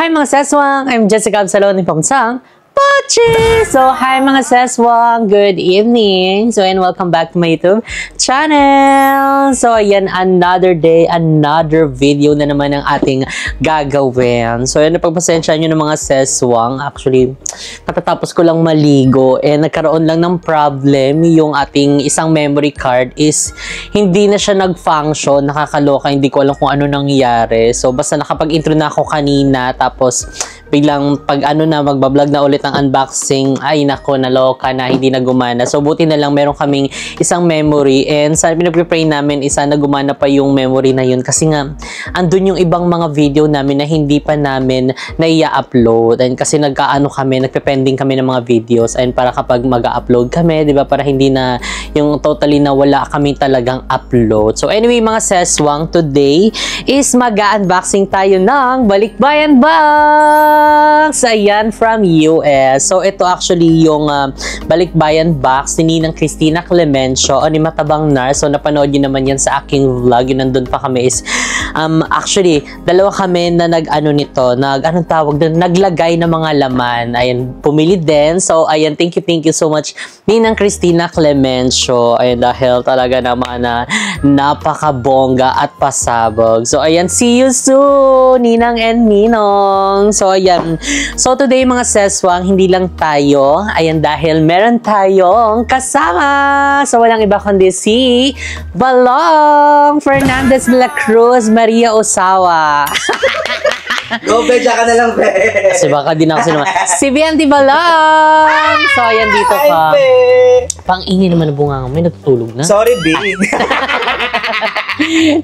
Hi mga seswang! I'm Jessica Absalon ni Pangsang Pachi! So, hi mga seswang! Good evening! So, and welcome back to my YouTube channel! So, ayan, another day, another video na naman ang ating gagawin. So, ayan, napagpasensya nyo ng mga seswang. Actually, katatapos ko lang maligo and nagkaroon lang ng problem yung ating isang memory card is hindi na siya nag-function. Nakakaloka, hindi ko alam kung ano nangyari. So, basta nakapag-intro na ako kanina tapos biglang pag ano na magbablog na ulit ng unboxing, ay nako, naloka na, hindi na gumana. So buti na lang meron kaming isang memory and sa pinag-pray namin isa na gumana pa yung memory na yun kasi nga andun yung ibang mga video namin na hindi pa namin nai-upload and kasi nagkaano kami, nagpe-pending kami ng mga videos and para kapag mag-upload kami, di ba, para hindi na yung totally na wala kami talagang upload. So anyway mga seswang, today is mag-unboxing tayo ng Balikbayan Box! Ayan, from US. So, ito actually yung Balikbayan Box ni Ninang Cristina Clemencio o ni Matabang Nar. So, napanood nyo naman yan sa aking vlog. Yun, nandun pa kami is, actually, dalawa kami na anong tawag doon, naglagay ng mga laman. Ayan, pumili din. So, ayan, thank you so much, Ninang Cristina Clemencio. Ayan, dahil talaga naman na napakabongga at pasabog. So, ayan, see you soon, Ninang and Ninong. So, ayan. So, today mga seswang, hindi lang tayo. Ayan, dahil meron tayong kasama. So, walang iba kundi si Balong Fernandez de la Cruz Maria Osawa. Go, be, ka na lang, be. Kasi baka din ako sinunod. Si Bianti Balong! So, ayan dito pa. Pang-ingin naman na bunga. May natutulog na. Sorry, be.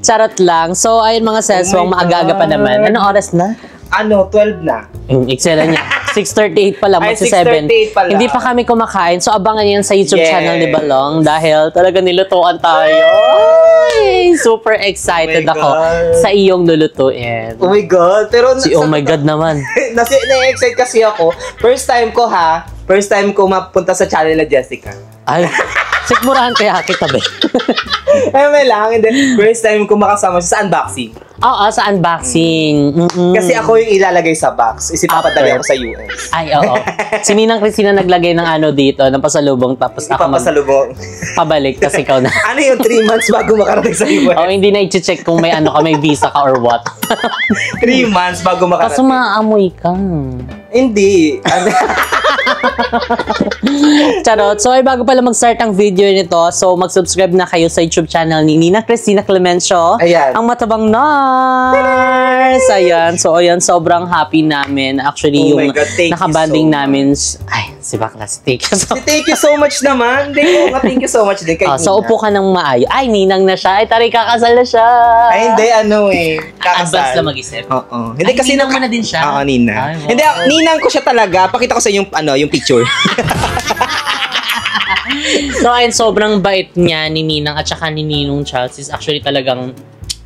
Charot lang. So, ayun mga seswang, maaga-aga pa naman. Anong oras na? 12 na. Excellent niya. 6:38 pa lang, magsi 7. Hindi pa kami kumakain. So, abangan yan sa YouTube channel ni Balong dahil talaga nilutuan tayo. Ay, super excited ako sa iyong lulutuin. Oh my God. Pero oh my God naman. Na-excite kasi ako. First time ko mapunta sa channel na Jessica. Ay, sigmurahan kaya kita, be. May lang. First time ko makasama sa unboxing. Oo, sa unboxing. Kasi ako yung ilalagay sa box. Isipapadali ako sa US. Ay, oo. Si Ninang Cristina naglagay ng ano dito, ng pasalubong, tapos ako pabalik, kasi ikaw na. Ano yung 3 months bago makarating sa US? Oo, hindi na i-check kung may ano ka, may visa ka or what. 3 months bago makarating. Kaso maamoy ka. Hindi. Charot. So, ay bago pala mag-start ang video nito, so mag-subscribe na kayo sa YouTube channel ni Ninang Cristina Clemencio. Ayan. Ang Matabang Nars. Ayan. So, ayan, sobrang happy namin. Actually, yung nakabanding namin. Ay, si Bakla, thank you so much naman. Thank you so much din kay Nina. So, upo ka ng maayo. Ay, Ninang na siya. Ay, taray, kakasal na siya. Ay, hindi, kakasal. Advance lang mag-isip. Oo. Hindi, kasi Ninang mo na din siya. Oo, Nina. Ay, wow. Hindi, Ninang ko siya talaga. Pakita ko sa yung picture. So, ayun, sobrang bait niya ni Ninang at saka ni Ninong Charles is actually talagang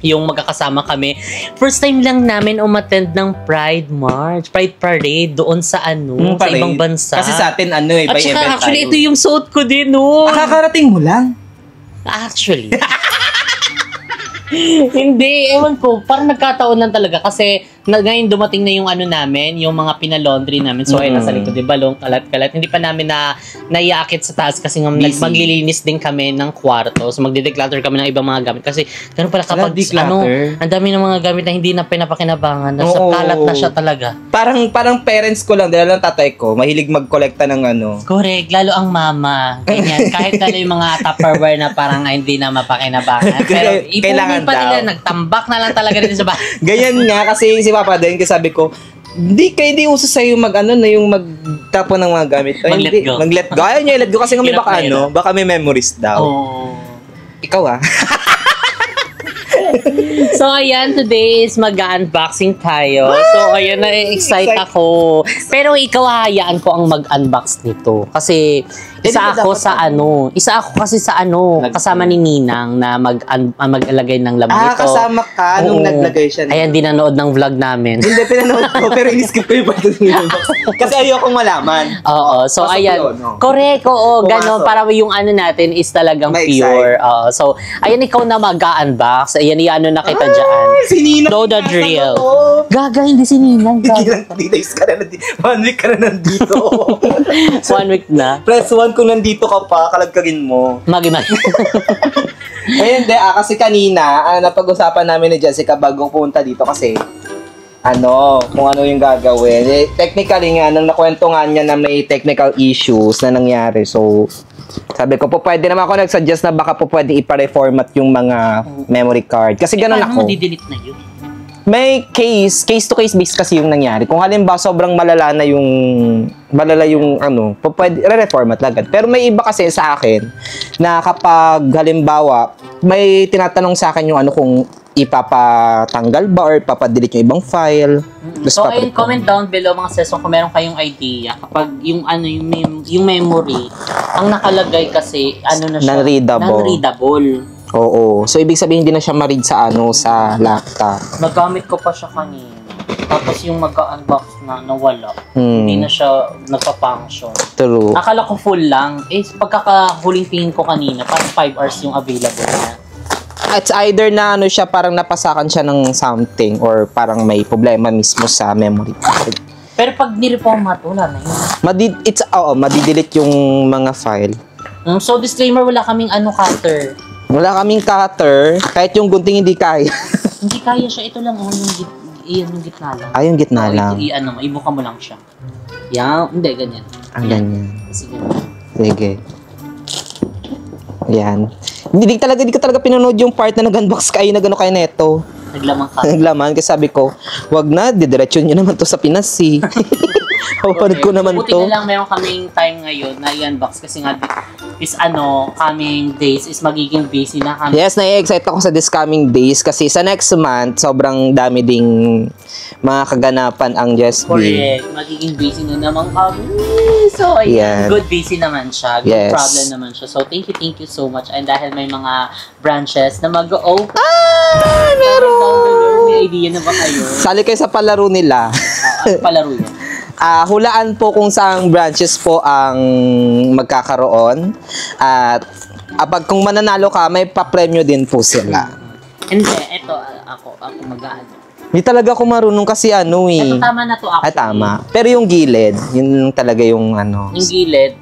yung magkakasama kami. First time lang namin umattend ng Pride March, Pride Parade doon sa sa ibang bansa. Kasi sa atin by at saka, event actually, tayo. ito yung suot ko din noon. Kakarating mo lang? Actually. Hindi, ewan ko, parang nagkataon lang talaga kasi ngayon dumating na yung namin, yung mga pinalaundry namin. So, ay nasa likod, Balong, kalat-kalat. Hindi pa namin naiakit sa taas kasi maglilinis din kami ng kwarto. So, magde-declutter kami ng ibang mga gamit. Kasi, ganun pala kapag, ang dami ng mga gamit na hindi na pinapakinabangan. Nasa kalat na siya talaga. Parang parents ko lang, dahil lang tatay ko, mahilig mag-kolekta ng Correct, lalo ang mama. Ganyan, kahit lalo yung mga Tupperware na parang hindi na mapakinabangan. Pero, ipunin pa nila, nagtambak na lang talaga rin sa bahay. Ganyan nga, kasi si Papa din, kasi sabi ko, hindi uso sa'yo yung magtapon ng mga gamit. Mag-let go. Mag-let go. Ayaw niya, let go kasi may baka may memories daw. Oh. Ikaw So, ayan, today is mag-unboxing tayo. So, ayan, na-excite ako. Pero ikaw, hayaan ko ang mag-unbox nito. Kasi, Isa ako sa ano. Isa ako kasi sa ano. Kasama ni Ninang na mag-alagay ng laman ito. Kasama ka nung Oo. naglagay siya. Ayan, di nanood ng vlog namin. Hindi, pinanood ko, pero in-skip ko yung part ng box. Kasi ayokong malaman. Oo. So, Pasok ayan. yun, no? Correct, oo. Ganon. Pumasok. Para yung ano natin is talagang May pure. Oo. So, ayan, ikaw na mag-unbox. Ayan, i-ano na kita dyan. Si Nina. Know the drill. Ano? Gaga, hindi si Ninang. Ilang days ka na nandito. 1 week ka na nandito. 1 week na. Press 1 kung nandito ka pa, kalagkagin mo. Mag-imag. Ayun, hindi. Kasi kanina, napag-usapan namin ni Jessica bago pumunta dito kasi kung ano yung gagawin. Technically nga, nang nakwento nga niya na may technical issues na nangyari. So, sabi ko po, pwede naman ako nag-suggest na baka po pwede ipa-reformat yung mga memory card. Kasi ganun ako. Paano mo didelete na yun? May case-to-case base kasi yung nangyari. Kung halimbawa sobrang malala yung pwede re-reformat agad. Pero may iba kasi sa akin na kapag halimbawa may tinatanong sa akin yung kung ipapatanggal ba or ipapadelete yung ibang file. So, ayun, comment down below mga session kung meron kayong idea. Kapag yung yung memory, ang nakalagay kasi, na siya? Non-readable. Oo. So, ibig sabihin hindi na siya ma-read sa sa laptop. Nagamit ko pa siya kanina. Tapos yung mag-unbox na nawala. Hmm. Hindi na siya nagpa-function. True. Akala ko full lang. Pagkakahuling tingin ko kanina, parang 5 hours yung available niya. It's either na siya, parang napasakan siya ng something or parang may problema mismo sa memory card. Pero pag ni-reformat, wala na yun. Madidelete yung mga file. So, disclaimer, wala kaming cutter. Wala kaming cutter, kahit yung gunting hindi kaya. Hindi kaya siya. Ito lang, yung gitna lang. Yung gitna lang. Ibuka mo lang siya. Yan, hindi, ganyan. Ganyan. Sige. Sige. Yan. Hindi ko talaga pinanood yung part na nag-unbox kayo na gano'n kayo neto. Naglaman ka. Naglaman, kasi sabi ko, wag na, didiretso nyo naman to sa Pinas eh. Papanood ko naman Buti to. na lang meron kaming time ngayon na i-unbox kasi nga is coming days is magiging busy na kami. Yes, na-excite ako sa this coming days kasi sa next month, sobrang dami ding mga kaganapan ang Just Be. Correct. Magiging busy na naman kami. So, ayan. Yan. Good busy naman siya. Good Yes. problem naman siya. So, thank you so much. And dahil may mga branches na mag-open. Meron! May idea na ba kayo? Sali kayo sa palaro nila. Ano palaro yun? Hulaan po kung saang branches po ang magkakaroon. At kung mananalo ka, may pa-premyo din po sila. Hindi, eto, ako mag-aano. Hindi talaga ako marunong kasi Eto, tama na to ako. Tama. Pero yung gilid, yun talaga yung Yung gilid,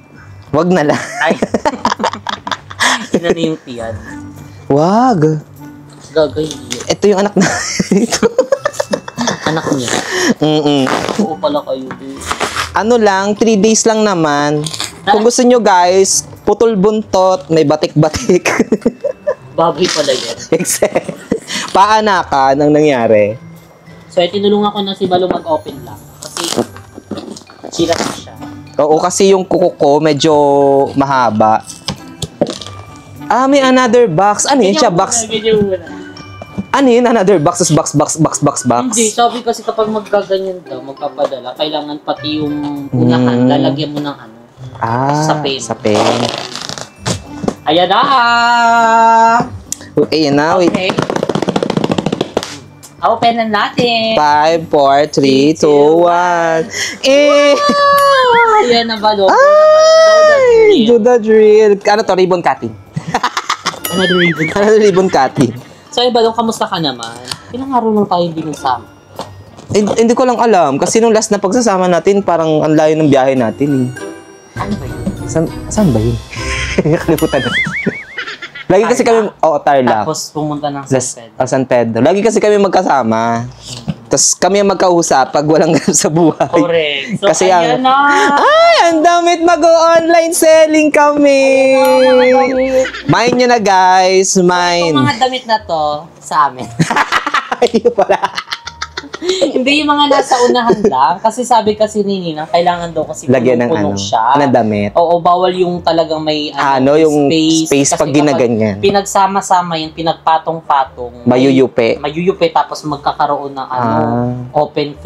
wag na lang. ay, yun na yung tiyan. Wag. Gagawin yun. Ito yung anak na. Anak niya. Oo pala kayo. Lang, 3 days lang naman. Kung gusto nyo guys, putol buntot, may batik-batik. Baboy pala yan. Paanakan ang nangyari. So, tinulungan ko na si Balo mag-open lang. Kasi, sira na siya. Oo, kasi yung kuko ko medyo mahaba. May another box. Ano yun siya? Box. Ano yun? Another box? Box. Hindi, sabi kasi kapag maggaganyan daw, magpapadala, kailangan pati yung unahan, lalagyan mo ng Sa pen. Ayan na! Ayan na, wait. Okay. Open na natin. 5, 4, 3, 2, 1. Ayan na ba, Lord? Do the drill. Ano to? Ribbon cutting. Another ribbon. Another ribbon cutting. So, Balong, kamusta ka naman? Ilang araw lang tayo hindi nagsama? Hindi ko lang alam. Kasi nung last na pagsasama natin, parang ang layo ng biyahe natin eh. Ano ba yun? Saan ba yun? Kalimutan na. Lagi kasi kami, Tarlac. Tapos pumunta ng San Pedro. San Pedro. Lagi kasi kami magkasama. Tapos kami ang magkausap pag walang ganap sa buhay. Correct. So, kasi ayan na! ang damit mag-online selling kami! Mine nyo na guys, mine. Yung mga damit na to, sa amin. Ayun pala. Hindi yung mga nasa unahan lang. Kasi sabi kasi ni Nina, kailangan daw kasi lagyan ng punong-puno siya. ng damit. Oo, bawal yung talagang may yung Kasi space pag ginaganyan. Pinagsama-sama yung pinagpatong-patong. Mayuyupe. Mayuyupe tapos magkakaroon ng open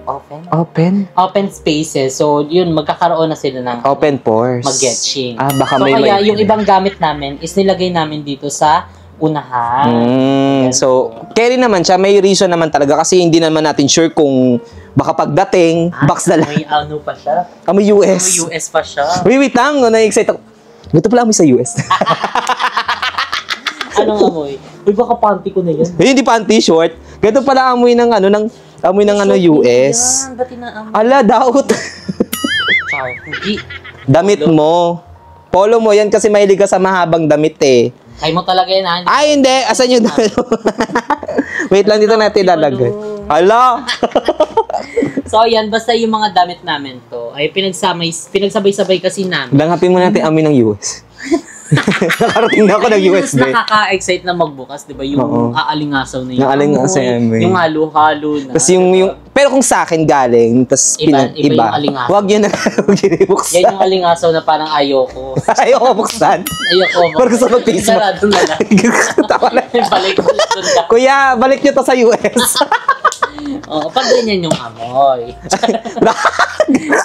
Open spaces. So, yun, magkakaroon na sila ng Open pores. mag-getching. Baka So, may kaya yung ibang gamit namin is nilagay namin dito sa unahan. So, carry naman siya. May reason naman talaga kasi hindi naman natin sure kung baka pagdating, box na lang. May ano pa siya. May US. May US pa siya. Wait lang. Na-excite ako. Ito pala amoy sa US. Anong amoy? Uy, baka panty ko na yan. Hindi panty, short. Ganito pala amoy ng US. Yan, ba't inaamoy? Ala, daot. Chow. Hindi. Damit mo. Polo mo yan kasi mahilig ka sa mahabang damit eh. Kaya mo talaga yan, ha? Ay, hindi. Asan yung damit? Wait lang, dito natin lalagay. Ala! So, ayan, basta yung mga damit namin to, ay pinagsabay-sabay kasi namin. Langhapin mo natin amoy ng US. Nakarating na ako ng US Yung nakaka-excite na magbukas, di ba? Yung aalingasaw na yun. Yung aalingasaw na yun. Yung halo-halo na. Tapos yung, pero kung sa akin galing, tapos Iba yung alingasaw. Huwag yun na, huwag yun ibuksan. Yan yung alingasaw na parang ayoko. Ayoko buksan. Ayoko. Parang gusto mag-face mo. Sarado na lang. Tawa na. Balik mo doon ka. Kuya, balik nyo to sa US. Oo, pag ganyan yung amoy.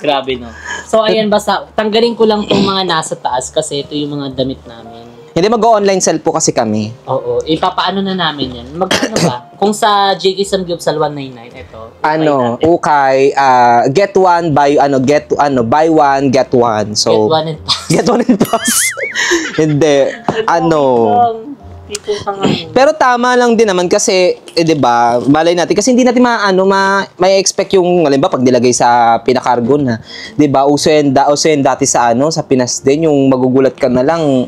Grabe, no? So, ayan, basta, tanggalin ko lang itong mga nasa taas kasi ito yung mga damit namin. Hindi, mag-online sell po kasi kami. Oo, ipapaano na namin yan. Magkano ba? Kung sa JK Samgyupsal 199, ito. Ukay, get one, buy one, get one. So, Get one and pass. Get one and pass. Hindi, Tipo ka nga. Pero tama lang din naman kasi, 'di ba? Malay natin kasi hindi natin may expect yung halimbawa pag nilagay sa pinakargo na, 'di ba? Uso yan dati sa sa Pinas din yung magugulat ka na lang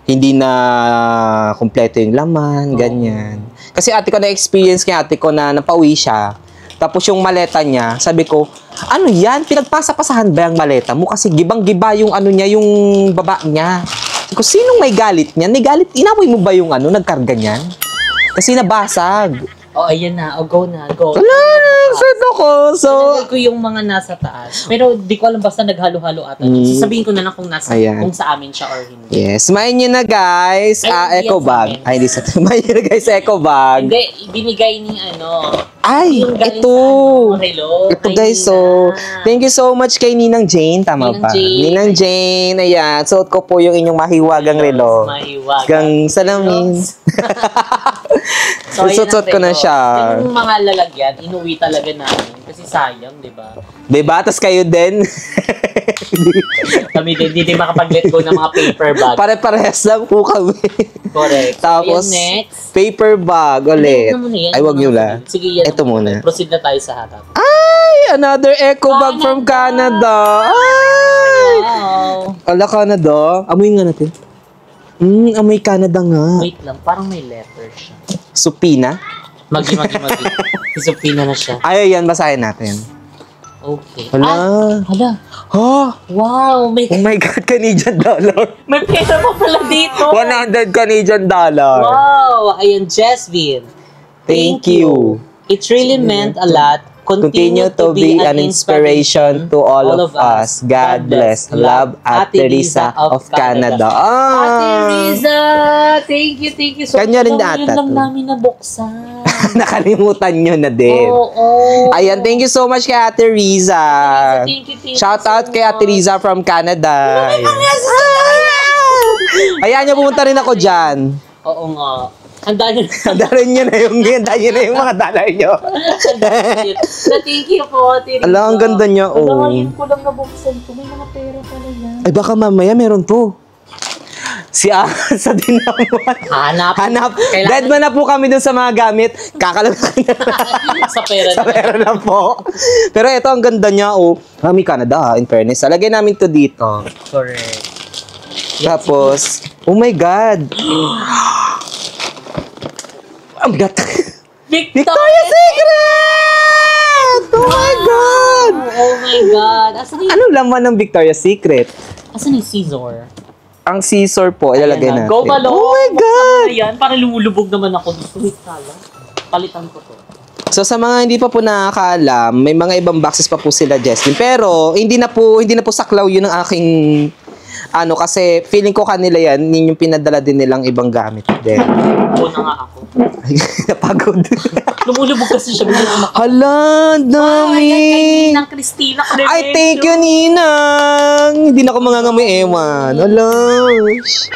hindi na kumpleto yung laman, ganyan. Kasi ate ko na-experience ate ko na napauwi siya. Tapos yung maleta niya, sabi ko, ano yan? Pinagpasa-pasahan ba yung maleta mo? Kasi gibang-giba yung niya, yung baba niya. Sabi ko, sinong may galit niyan? May galit, inamoy mo ba yung nagkarga niyan? Kasi nabasag. Oh, ayan na. O, go na. Go. Wala, sad ako. So, tinanggal ko yung mga nasa taas. Pero di ko alam, basta naghalo-halo ata. Sasabihin ko na lang kung kung sa amin siya or hindi. Yes. Main nyo na, guys. Ay, Eco yan sa bag. amin. Ay, hindi sa Main nyo na, guys, eco bag. Hindi, binigay ni Ay, yung galing ito. sa hello. Ito, Kay guys. So, Nina. thank you so much kay Ninang Jane. Tama Ninang ba? Jane. Ninang Jane. Ayan. Suot ko po yung inyong mahiwagang relo. Mahiwagang Gang salamin. So, ayan Suot ang ko na relo. siya. Yung mga lalagyan, inuwi talaga namin. Kasi sayang, di ba? Diba? Tas kayo din. Kami din, hindi din makapag-let go ng mga paper bag. Pare-parehas lang po kami. Correct. Tapos, Ayan, next. paper bag ulit. Ano muna yan? Ay, wag nyo lang. Sige, yan. Ito muna. Proceed na tayo sa hatap. Ay, another eco bag from Canada. Ay! Wow. Ala, Canada. Amoy nga natin. Amoy Canada nga. Wait lang, parang may letter siya. Supina. Magi. Isupina na siya. Ay, yan, basahin natin. Okay. Hala. Hala. Ha? Wow, Oh my God, Canadian dollar. may pera pa pala dito. 100 Canadian dollar. Wow, ayan, Jasmine. Thank you. It really meant a lot. Continue to be an inspiration to all of us. God bless. Love, Ate Risa of Canada. Ate Riza! Thank you. So, Kanya rin ngayon ata lang to. namin nabuksan. Nakalimutan nyo na din. Oo. Ayan, thank you so much kay Ate Riza. Thank you Shout out so kay Ate much. Riza from Canada. Ayan, pumunta rin ako dyan. Oo nga. Handa nyo. Handa nyo na yung mga dalay nyo. Thank you po, Ate Riza. Ala, ang ganda niya, oh. Ala, ngayon ko lang nabuksan ko. May mga pera pala yan. Ay, baka mamaya meron to. Si sa dinamuan. Hanap. Dead man na po kami dun sa mga gamit. Kakalagay na. Sa pera Sa pera na po. Pero ito, ang ganda niya, oh. Kami Canada, in fairness. Lagay namin to dito. Correct. Tapos, oh my God. Ang bigat. Victoria's Secret! Oh my God! Oh my God. Asan yung, Anong laman ng Victoria's Secret? asan yung Caesar? Ang scissor po, ilalagay Ayan na. natin. Go, Balong! Oh my God! Ayan, parang lumulubog naman ako dito. Wait, kala. Palitan ko to. So sa mga hindi pa po nakakaalam, may mga ibang boxes pa po sila, Jesslyn. Pero hindi na po saklaw 'yun ang aking Kasi feeling ko kanila yan, yung pinadala din nilang ibang gamit din. Oo na nga ako. Napagod. Lumulubog kasi siya. Hala, dami. Ay, Ninang Christina. Ay, thank you, Ninang. Hindi na ako mangangamoy ewan. Hala.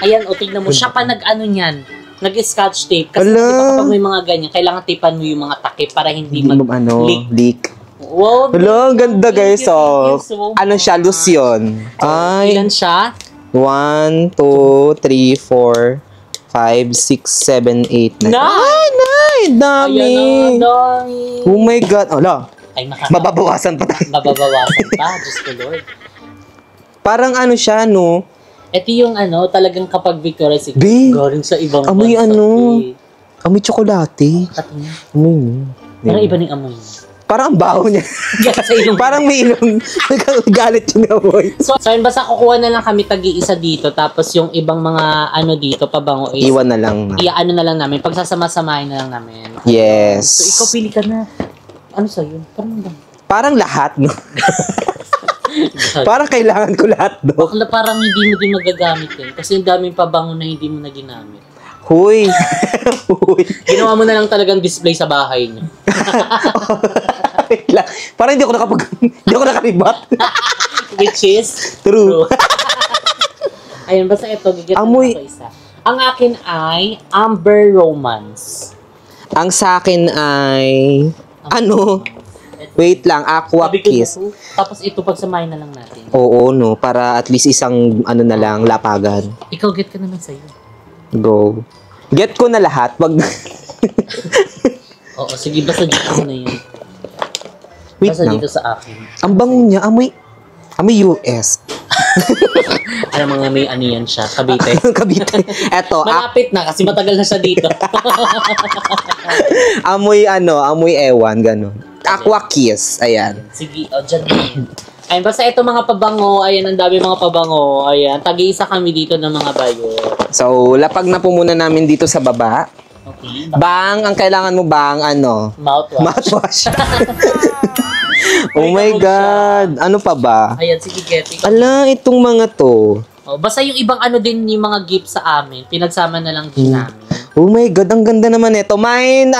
Ayan, o, tignan mo. Siya pa nag-ano niyan. Nag-scotch tape. Kasi Ala. diba kapag may mga ganyan, kailangan tapean mo yung mga takip para hindi mag-leak. Leak. Wow, Hala, ang ganda guys. thank you so Ano siya, much. lotion. Ay, Ilan siya? 1, 2, 3, 4, 5, 6, 7, 8, 9. Nine! Ay, 9! Dami! Ayan na, dami. Oh my God. Hala, Ay, mababawasan pa tayo. mababawasan pa. Diyos ko, Lord. Parang ano siya, no? Ito yung talagang kapag Victoria's Secret, Be, galing sa ibang amoy bansa, ano? eh. Amoy tsokolate. Katingin. Amoy. Parang iba ng amoy. Parang ang baho niya. Galing sa ilong. Parang may ilong. Galit yung amoy. So yun, basta kukuha na lang kami tagi-isa dito, tapos yung ibang mga dito, pabango is, Iwan na lang. iaano na lang namin, pagsasama-samahin na lang namin. Yes. So ikaw pili ka na. Ano sa'yo? Parang lang. Parang lahat, no? Parang kailangan ko lahat, no? Bakla parang hindi mo din magagamit yun. Kasi yung daming pabango na hindi mo na ginamit. Huy. Huy. Ginawa mo na lang talagang display sa bahay niyo. Wait lang. Parang hindi ako nakaribat. Which is? True. Ayun, basta ito, gigit Amoy. ko isa. Ang akin ay Amber Romance. Ang sa akin ay, wait lang, Aqua Sabi ko na Kiss. to. Tapos ito, pagsamahin na lang natin. Oo, no? Para at least isang, na lang, lapagan. Ikaw, get ka naman sa'yo. Go. Get ko na lahat. Wag. Oo, sige, basta dito mo na yun. Wait Basta lang. dito sa akin. Ang bango niya, amoy US. Alam mga may yan siya, Cavite. Cavite. Eto, Malapit na kasi matagal na siya dito. amoy ewan, ganun. Aqua Kiss, ayan. Sige, dyan na yun. Ayun, basta ito mga pabango, ayan, ang dami mga pabango, ayan, tagi-isa kami dito ng mga bayo. So, lapag na po muna namin dito sa baba. Okay. Bang, ang kailangan mo bang, Mouthwash. Mouthwash. Oh my God. Ano pa ba? Ayan, sige, Getty. Ala, itong mga to. Oh, basta yung ibang din, yung mga gift sa amin, pinagsama na lang din namin. Oh my God, ang ganda naman ito. Mine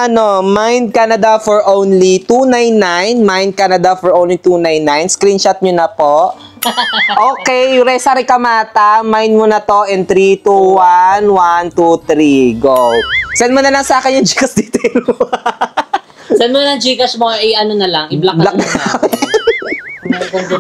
Canada for only $299. Mine Canada for only $299. Screenshot nyo na po. Okay, Reza Ricamata, mine mo na to in 3, 2, 1, 1, 2, 3, go. Send mo na lang sa akin yung Gcash detail mo. Saan mo ng Gcash mo, na lang, i-block na lang natin.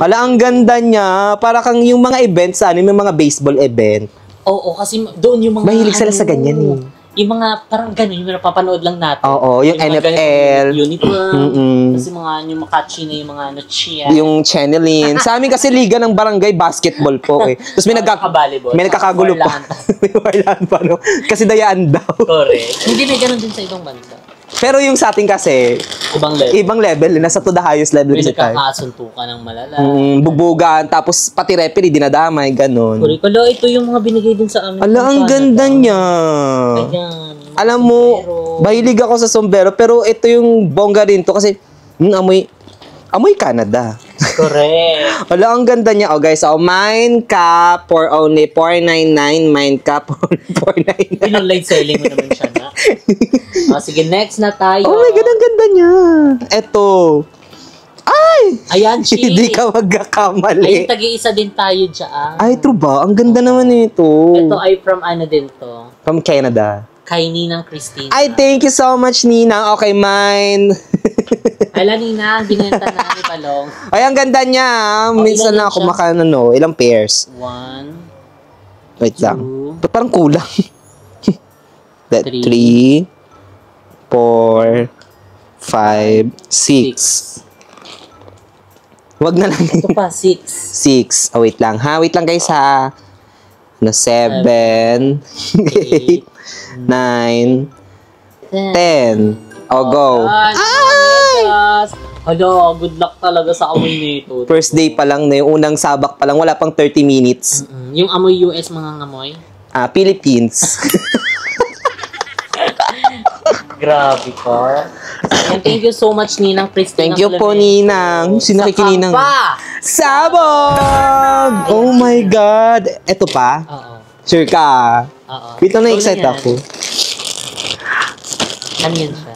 Ala, ang ganda niya. Para kang yung mga events, yung mga baseball event. Oo, kasi doon yung mga... Mahilig sila sa ganyan eh. Yung mga, parang gano'n, yung napapanood lang natin. Oo, yung mga NFL. ganun, uniform. Mm-mm. Kasi yung makachi na yung mga chia. Yung channeling. Sa amin kasi liga ng barangay basketball po eh. Tapos may Volleyball. may nagkakagulo pa. May warlaan pa, no? Kasi dayaan daw. Correct. Hindi may ganun din sa ibang bansa. Pero yung sa atin kasi, Ibang level. nasa to the highest level May kasi tayo. nagkakasuntukan ng malala. Bubugan, tapos pati referee dinadamay, ganun. Correct. Kala, ito yung mga binigay din sa amin. Ala, ang ganda niya. Ayan. Alam mo, bahilig ako sa sombrero, pero ito yung bongga rin to kasi, amoy Canada. Correct. Wala, ang ganda niya. Oh, guys, mine ka for only $499. Mine ka for only $499. Pinonline selling mo naman siya na. Sige, next na tayo. Oh my God, ang ganda niya. Eto. Ay! Ayan, Chi. Hindi ka magkakamali. Ay, tagi-isa din tayo dyan. Ay, true ba? Ang ganda naman ito. Ito ay from din to. From Canada. Kay Ninang Christina. Ay, thank you so much, Ninang. Okay, mine. Ala, Ninang, binenta na ni Palong. Ay, ang ganda niya. Minsan ilan na ako siya? ilang pairs. 1, Wait lang. 2, Ba't parang kulang? 3, 4, 5, 6. Wag na lang. Ito pa, 6. 6. Oh, wait lang. Wait lang guys ha. 7, 8, 9, 10. Oh, go. Ay! Hala, good luck talaga sa amoy nito. First day pa lang na yung unang sabak pa lang. Wala pang 30 minutes. Yung amoy US mga ngamoy. Philippines. Grabe ka. And thank you so much, Ninang Christina. Thank you po, Ninang. Sino kay Ninang? Sabog! Oh my God. Ito pa? Oo. Sure ka? Oo. Dito na-excite ako. Ano yan siya?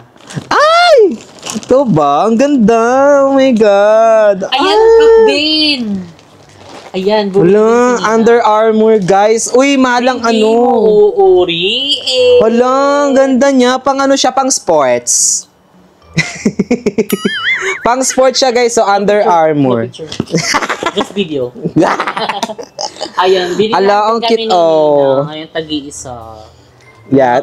Ay! Ito ba? Ang ganda. Oh my God. Ayan, cup din. Ayan, bumili Wala, din si Nina. Under Armour, guys. Uy, malang Hindi ano. mo uuri eh. Wala, ang ganda niya. Pang ano siya, pang sports. Pang sports siya, guys. So, Under Armour. No picture. Just video. Ayan, binili Ala, ang natin kami cute, ni oh. Nina. Ngayon, tag-iisa. Yan,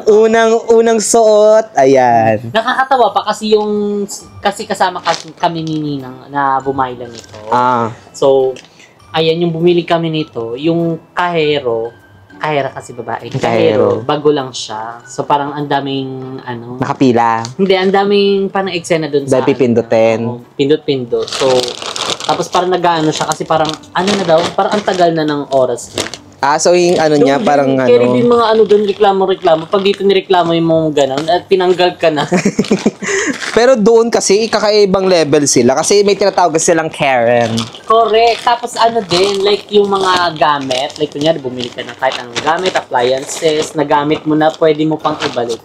unang suot. Ayan. Nakakatawa pa kasi kasama kami ni Ninang na bumili lang ito. Ah, So, ayan, yung bumili kami nito, yung kahera kasi babae. Kahero. Bago lang siya. So, parang ang daming, nakapila. hindi, ang daming parang eksena dun sa, Dahil pipindutin. Oo, pindot-pindot. So, tapos parang nag-ano siya kasi parang, parang ang tagal na ng oras niya. Ah, so yung ano niya, parang Kaya din ano. mga doon, reklamo. Pag dito nireklamo yung mga ganon, at tinanggal ka na. Pero doon kasi, kakaibang level sila. Kasi may tinatawag silang Karen. Correct. Tapos din, like yung mga gamit, like kunyari bumili ka ng kahit anong gamit, appliances, na gamit mo na, pwede mo pang ibalik.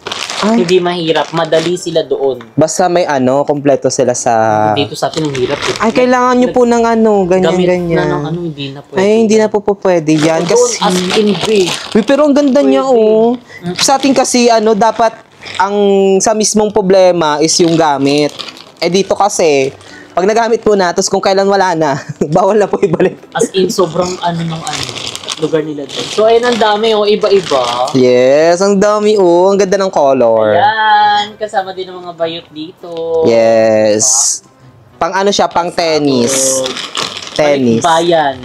Ay. Hindi mahirap, madali sila doon. Basta may kompleto sila sa... Dito sa atin ang hirap. Ay, kailangan nyo po ng Gamit ganyan. na ng hindi na pwede. Ay, hindi na po pwede yan. Doon, Kasi... as in big. Uy, pero ang ganda niya, Pwede. oh. Sa atin kasi, dapat, sa mismong problema is yung gamit. Eh, dito kasi, pag nagamit mo na, tapos kung kailan wala na, bawal na po ibalik. As in, sobrang lugar nila doon. So, ayun, ang dami, iba-iba. Yes, ang dami, oh. Ang ganda ng color. Ayan, kasama din ng mga bayot dito. Yes. Pang siya, pang tennis. Tennis. Bayan.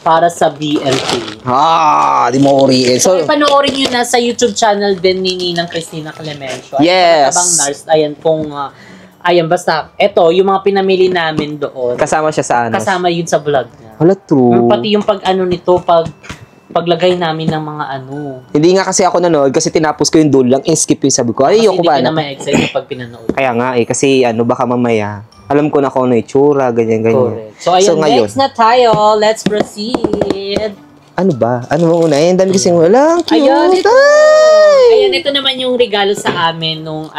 Para sa BLT. Di mo uriin. So, So, panoorin nyo na sa YouTube channel din ni Ninang Christina Clemencio. Yes. Tabang Nars. Ayan, basta, eto, yung mga pinamili namin doon. kasama siya sa Kasama yun sa vlog niya. Wala, true. Pati yung nito, paglagay namin ng mga Hindi nga kasi ako nanood kasi tinapos ko yung dulo lang. Skip yung sabi ko. Ay, Kasi ayoko hindi ba ka na na. ma-excite pag pinanood. Kaya nga kasi baka mamaya. Alam ko na kung ano itsura, ganyan. Correct. So, ayan, ngayon, next na tayo. Let's proceed. ano ba? Ano mo una? Ang dami kasing wala. Cute. Ayan, ito. Ay! Ayan, ito naman yung regalo sa amin nung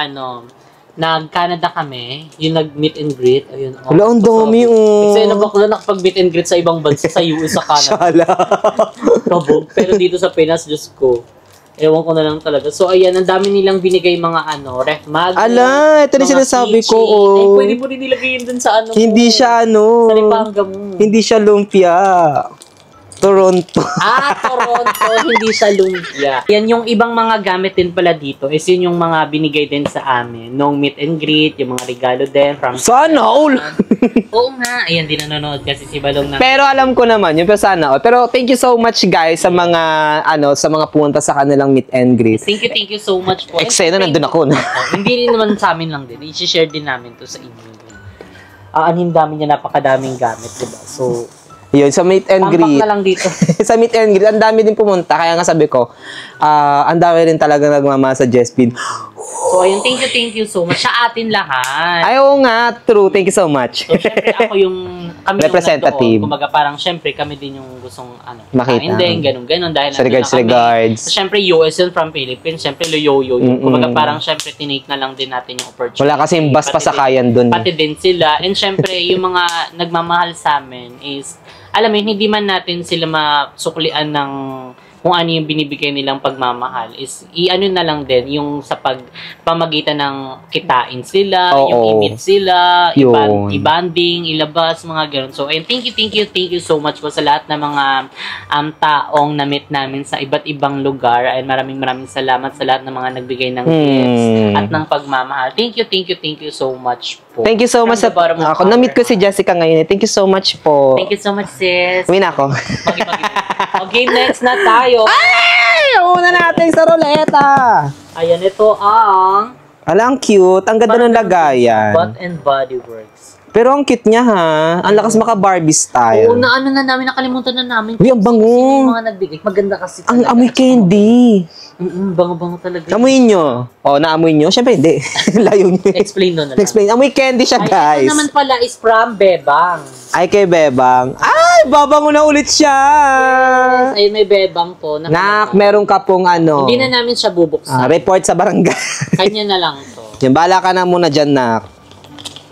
nag-Canada kami, yung nag-meet and greet. Ayun, Wala, ang dami, oh. Kasi bakla nakapag-meet and greet sa ibang bansa, sa US, sa Canada. Shala. Kabog. Pero dito sa Pinas, Diyos ko, ewan ko na lang talaga. So, ayan, ang dami nilang binigay mga ref magnet. Ala, ito na mga sinasabi ko, keychain. oh. Ay, pwede mo din nilagay yun dun sa Hindi mo. siya Sa lipanga mo. Hindi siya lumpia. Toronto. Toronto, hindi siya lumpia. Yan yung ibang mga gamit din pala dito. Is yun yung mga binigay din sa amin. Nung meet and greet, yung mga regalo din from... Sana all. Oo nga. Ayan, din nanonood kasi si Balong na... Pero alam ko naman, yung sana all. Pero thank you so much guys sa mga sa mga pumunta sa kanilang meet and greet. Thank you so much po. Eksena, nandun ako na. Hindi rin naman sa amin lang din. I-share din namin to sa inyo. Ang dami niya, napakadaming gamit, diba? So, Yun, sa meet and tampak greet. na lang dito. Sa meet and greet, ang dami din pumunta. Kaya nga sabi ko, ang dami rin talaga nagmamahal sa Jespin. So, ayun, thank you so much. Sa atin lahat. Ay, oo nga, true. Thank you so much. So, syempre, kami Representative. yung kumbaga, parang, syempre, kami din yung gustong, Makita. din, ganun. Dahil Sa nandun na kami. regards. So, syempre, US yun from Philippines. Syempre, loyo yun. Kumbaga, parang, syempre, tinake na lang din natin yung opportunity. Wala kasing bus pasakayan dun. Pati din sila. And syempre, yung mga nagmamahal sa amin is, alam mo, hindi man natin sila masuklian ng kung ano yung binibigay nilang pagmamahal is i-ano na lang din yung sa pamagitan ng kitain sila, Oo. yung i-meet sila, Yun. i-banding, ilabas, mga ganun. So, ayun, thank you so much po sa lahat ng mga taong na-meet namin sa iba't ibang lugar. Ay maraming salamat sa lahat ng mga nagbigay ng gifts at ng pagmamahal. Thank you so much po. Thank you so much. From the bottom of Ako, our na-meet ko si Jessica ngayon. Thank you so much po. Thank you so much, sis. Uwi na ako. Okay, next na tayo. Ay! Una natin sa roleta. Ayan, ito ang Ala, ang cute. Ang ganda ng lagayan. Bath and Body Works. Pero ang cute niya ha. Ang lakas maka-Barbie style. Oo, nakalimutan na namin. Uy, ang bango. Sino yung mga nagbigay? Maganda kasi. Ang amoy candy. Bango-bango talaga. Amuin nyo. Naamoy nyo? Siyempre hindi. Layo nyo. Explain na lang. Explain. Amoy candy siya, guys. Ito naman pala is from Bebang. Ay, kay Bebang. Ay, babango na ulit siya. Yes, ayun, may Bebang po. Nak, meron ka pong ano. Hindi na namin siya bubuksan. Report sa barangay. Kanya na lang to. Yan, bahala ka na muna dyan, Nak.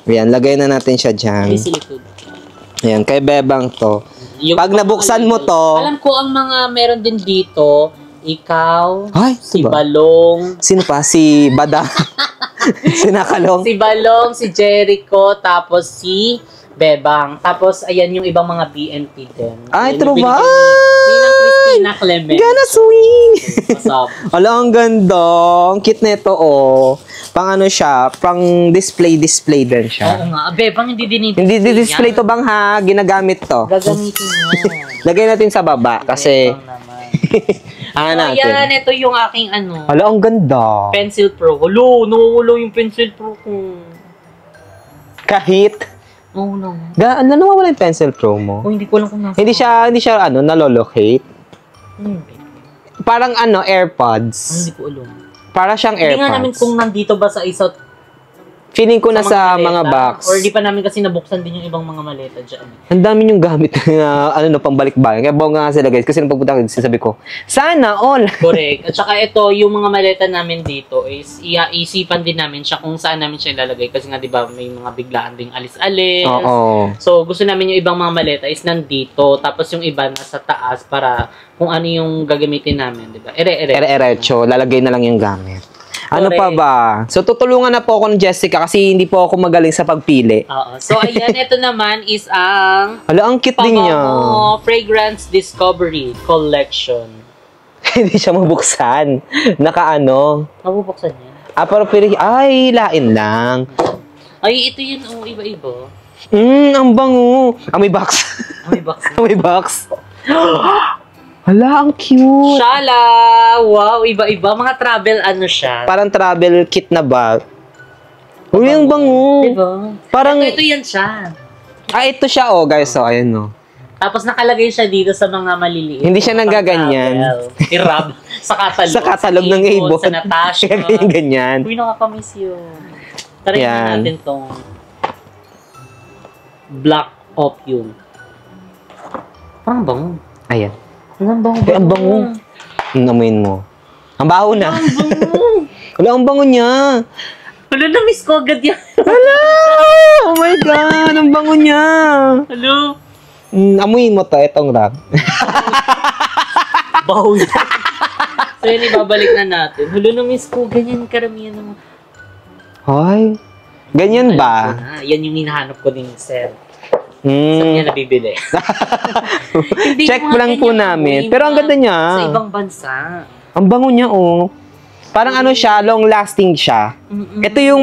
Yan, lagay na natin siya dyan. May silikod. Yan, kay Bebang to. Pag nabuksan mo to. Alam ko ang mga meron din dito, ikaw, ay, si diba? Balong. Sino pa? Si Bada. Si Nakalong. Si Balong, si Jericho, tapos si Bebang. Tapos, ayan yung ibang mga BNP din. Ay, Ayan, true ba? Ninang Christina Clement. Gana swing. Masab. Ala, ang ganda. Ang cute nito, Pang ano siya, pang display din siya. Oo nga. Bebang, hindi din Hindi display to bang ha? Ginagamit to. Gagamitin niya. Lagay natin sa baba kasi... Natin. Ayan, ito yung aking ano. Ala, ang ganda. Pencil Pro. Hello, nawawala yung Pencil Pro ko. Kahit? Oo no. Nawawala yung Pencil Pro mo? Hindi ko alam kung nasa. Hindi siya nalolocate. Parang AirPods. Hindi ko alam. Para siyang AirPods. Hindi nga namin kung nandito ba sa isa. Feeling ko na sa mga box. Or di pa namin kasi nabuksan din yung ibang mga maleta dyan. Ang dami yung gamit na pambalik-balik. Kaya bongga nga sila guys. Kasi nung pagpunta ko, sinasabi ko, sana all. Correct. At saka ito, yung mga maleta namin dito is iisipan din namin siya kung saan namin siya ilalagay. Kasi nga di ba may mga biglaan ding alis-alis. Oo. So gusto namin yung ibang mga maleta is nandito. Tapos yung iba nasa taas para kung ano yung gagamitin namin. Di ba? Ere-erecho. Lalagay na lang yung gamit. Ano pa ba? So, tutulungan na po ako ng Jessica kasi hindi po ako magaling sa pagpili. Oo. So, ayan, ito naman is ang Hala, ang cute din niya. Fragrance Discovery Collection. Hindi siya mabuksan. Naka-ano. Mabubuksan niya? Pero ay, lain lang. Ay, ito yun, iba-iba. Ang bango. May box. May box. May box. Hala, ang cute. Shala! Wow, iba-iba. Mga travel siya. Parang travel kit na bag. Uy, ang bango. Diba? Parang... Ito yan siya. Ito siya, guys. Ayan, Tapos nakalagay siya dito sa mga maliliit. Hindi siya nanggaganyan. I-rub. Sa katalog. Sa katalog ng ibon. Sa Natasha. Ganyan. Uy, nakakamiss yun. Try na natin tong Black Opium. Parang bango. Ayan. Ang bango. Ang bango. Namuin mo. Ang baho na. Ang bango. Wala, ang bango niya. Wala, na-miss ko agad yan. Wala! Oh my God! Ang bango niya. Hello? Amuin mo to, itong rag. Baho yan. So yun, ibabalik na natin. Hello, na-miss ko. Ganyan karamihan naman. Ay, ganyan ba? Yan yung hinahanap ko din, sir. Saan niya nabibili? Check lang po namin. Pero ang ganda niya. Sa ibang bansa. Ang bango niya, Parang siya, long-lasting siya. Ito yung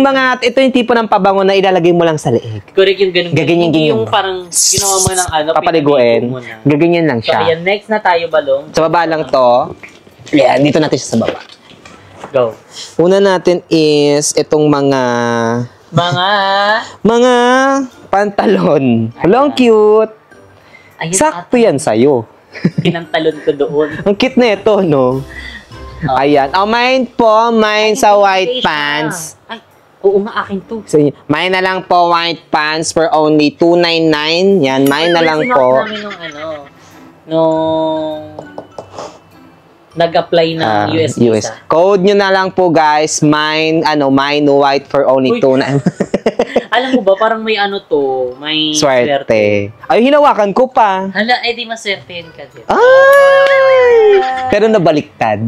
tipo ng pabango na ilalagay mo lang sa leeg. Correct yung ganun. Gaganyan. Yung parang ginawa mo ng papaliguin. Gaganyan lang So, siya. ayan, next na tayo, Balong. Sa baba lang to. Yan, dito natin siya sa baba. Go. Una natin is itong mga pantalon. Hello, ang cute. Ayun, Sakto yan sa'yo. Pinantalon ko doon. Ang cute na ito, no? Ayan. Mine sa white pants. Ay, oo nga, akin to. So, mine na lang po, white pants for only $2.99. Yan, mine na lang po. Namin nung nag-apply ng US visa. Code nyo na lang po, guys. Mine white for only $2.99. Alam mo ba, parang may may swerte. Ay, hinawakan ko pa. Hala, di maswertein ka din. Ay! Pero nabaliktad.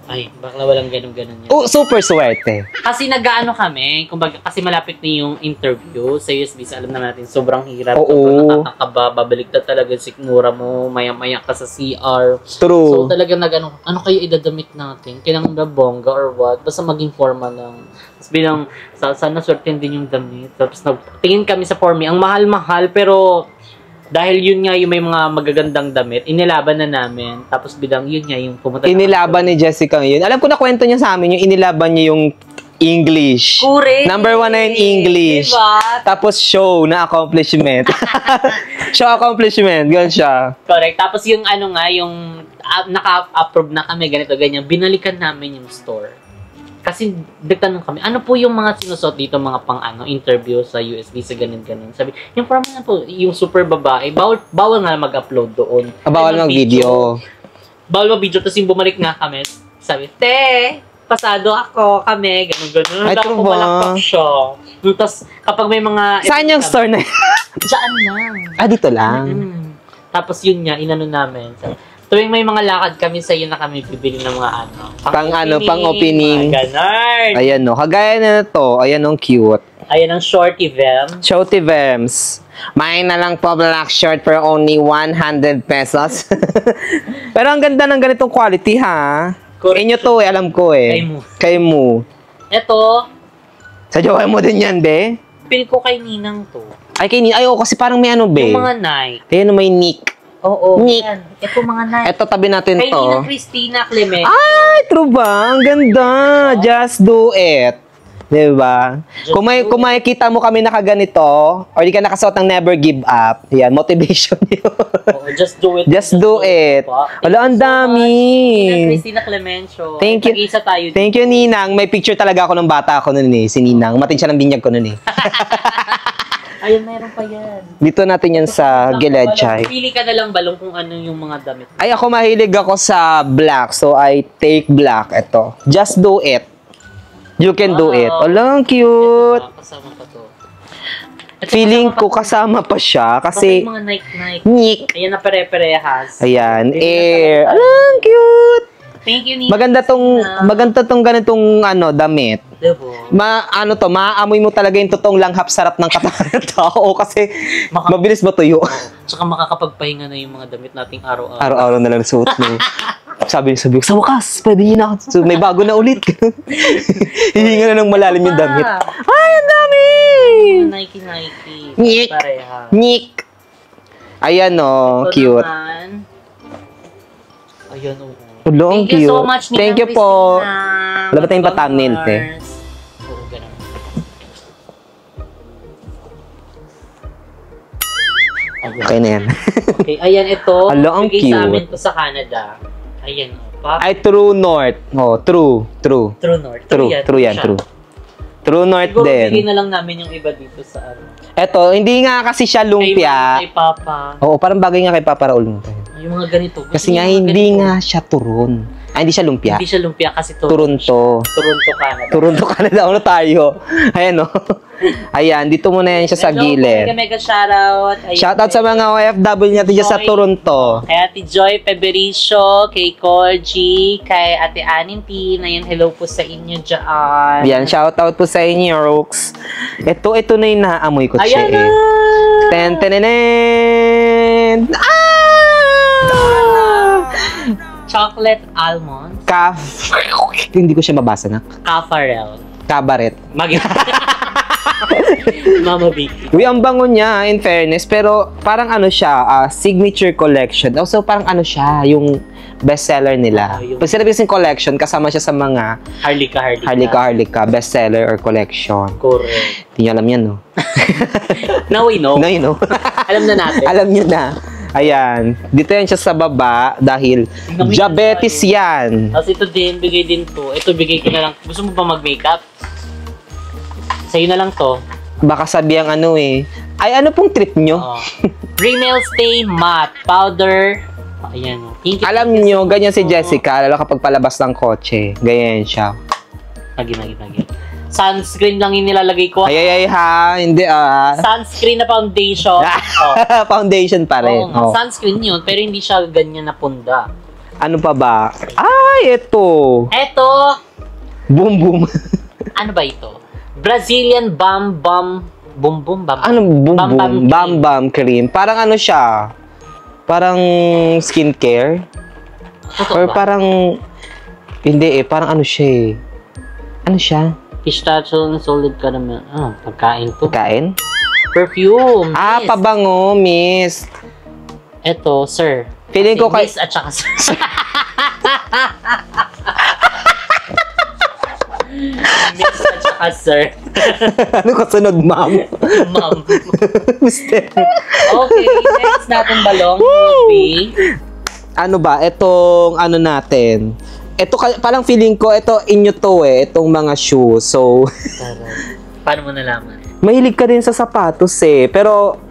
Ay, bakla walang ganun-ganun yan. Super swerte. Kasi nag-aano kami, kumbaga, kasi malapit na yung interview sa US visa, alam naman natin, sobrang hirap. Oo. Sobrang nakakaba, babaliktad talaga yung sikmura mo, maya-maya ka sa CR. True. So talagang ano kayo idadamit natin? Kailangan ba bongga or what? Basta maging forma lang. Tapos bilang, sana swertein din yung damit. Tapos tingin kami sa formi, ang mahal-mahal, pero dahil yun nga yung may mga magagandang damit, inilaban na namin. Tapos bilang yun nga yung pumunta. Inilaban ni Jessica yun. Alam ko na kwento niya sa amin, yung inilaban niya yung English. Correct. Number 1 na yung English. Diba? Tapos show na accomplishment. Show accomplishment. Ganun siya. Correct. Tapos yung yung naka-approve na kami, ganito, ganyan, binalikan namin yung store. Kasi nagtanong kami, ano po yung mga sinusot dito, mga pang interview sa USB, sa ganun. Sabi, yung parang po, yung super babae, bawal nga mag-upload doon. Bawal mag-video. Bawal mag-video, tapos yung bumalik nga kami, sabi, te, pasado ako, kami, ganun. Ay, true ba? Malakpak siya. Tapos, kapag may mga... Saan yung store na? Diyan lang. Dito lang. Tapos yun nga, inano namin. Tuwing may mga lakad kami, sa iyo na kami bibili ng mga pang-opening. Ganon. Ayan no, kagaya na to. Ayan no, cute. Ayan ang shorty Vem. Shorty Vems. Mine na lang po black shirt for only 100 pesos. Pero ang ganda ng ganitong quality ha. Inyo to alam ko Kay mo. Ito. Sa jowa mo din yan, be? Pili ko kay Ninang to. Ay, kay Ninang. Ay, kasi parang may be? Yung mga Nike. Ayan, may Nick. Oo. Nick. Yan. Ito mga Nike. Ito, tabi natin kay to. Ninang Christina Clement. Ay, true ba? Ang ganda. Just do it. Diba? Kung makikita mo kami nakaganito, or di ka nakasuot ng never give up, yan, motivation yun. Oo, just do it. Just do it. Wala, ang dami. Ninang Christina Clemencio. Thank you. Isa tayo. Thank you, Ninang. May picture talaga ako ng bata ako nun si Ninang. Matin siya ng binyag ko nun Ayun, meron pa yan. Dito natin yan sa Gilechay. Pili ka na lang balong kung ano yung mga damit. Ay, ako mahilig ako sa black. So, I take black. Ito. Just do it. You can do it. Alang, cute. Kasama pa to. Feeling ko kasama pa siya kasi... mga Nike. Nick. Ayan na pare-parehas. Ayan. Air. Alang, cute. Thank you, Nina. Maganda tong ganitong damit. Diba? Maaamoy mo talaga yung totoong langhap sarap ng katawan ng tao kasi mabilis matuyo. Tsaka makakapagpahinga na yung mga damit nating araw-araw. Araw-araw na lang suot mo. Sabi sa wakas, pwede yun na. So, may bago na ulit. Hihinga na ng malalim yung damit. Ay, ang dami! Nike. Nick. Pareha. Nick. Ayan o, cute. Naman. Ayan o. Thank you so much, Thank you po. Wala ba tayong pa-thumbnail, te? Oo, ganun. Okay na yan. Okay, ayan ito. Alo, ang bigay sa cute. amin to sa Canada. Ayan o. Ay, True North. Oh, True. True North. True yan, true. True North siguro din. bigay na lang namin yung iba dito sa ano. Eto, hindi nga kasi siya lumpia. Kay Papa. Oo, parang bagay nga kay Papa Raul mo tayo. Yung mga ganito. Kasi nga, hindi nga siya turon. Hindi siya lumpia. Hindi siya lumpia kasi Toronto. Canada. Toronto, Canada. Ano tayo? Ayan, o. Ayan, dito muna yan siya sa gilid. Mega shoutout. Shoutout sa mga OFW natin dyan sa Toronto. Kay Ate Joy Pebericio, kay Koji, kay Ate Anintin. Ayan, hello po sa inyo dyan. Yan, shoutout po sa inyo, Rox. Ito na yung naamoy ko siya Ayan na! Ten! Chocolate almonds. Hindi ko siya mabasa na. Cafarel. Cabaret. Mama Vicky. Uy, ang bango niya, in fairness. Pero parang siya, signature collection. Also, parang siya, yung bestseller nila. Pag sinabi kasing collection, kasama siya sa mga Harlika, bestseller or collection. Correct. Hindi niyo alam yan, no? Now we know. Now you know. Alam na natin. Alam niyo na. Ayan. Dito yan siya sa baba dahil diabetes yan. Tapos ito din, bigay din to. Ito bigay ko na lang. Gusto mo ba mag-makeup? Sa'yo na lang to. Baka sabi ang Ay, ano pong trip nyo? Rimmel Stay Matte Powder. Ayan. Alam nyo, ganyan si Jessica. Lalo kapag palabas ng kotse. Ganyan siya. Lagi. Sunscreen lang yung nilalagay ko. Ay, hindi Sunscreen na foundation. Foundation pa rin. Oo, sunscreen yun, pero hindi siya ganyan na punda. Ano pa ba? Ay, ito. Boom boom. Ano ba ito? Brazilian Bam Bam Ano Bam Bam cream. Parang siya? Parang skincare? Or parang hindi parang siya Ano siya? Pistachio and solid caramel. Pagkain to. Pagkain? Perfume. Miss. Pabango, miss. Eto, sir. Feeling ko Miss at saka sir. Miss at saka sir. Ano kasunod, ma'am? Ma'am. Mister. Okay, next natin balong movie. ano ba, itong ano natin. Ito, parang feeling ko, ito inyo to itong mga shoes. So, paano mo nalaman? mahilig ka din sa sapatos Pero,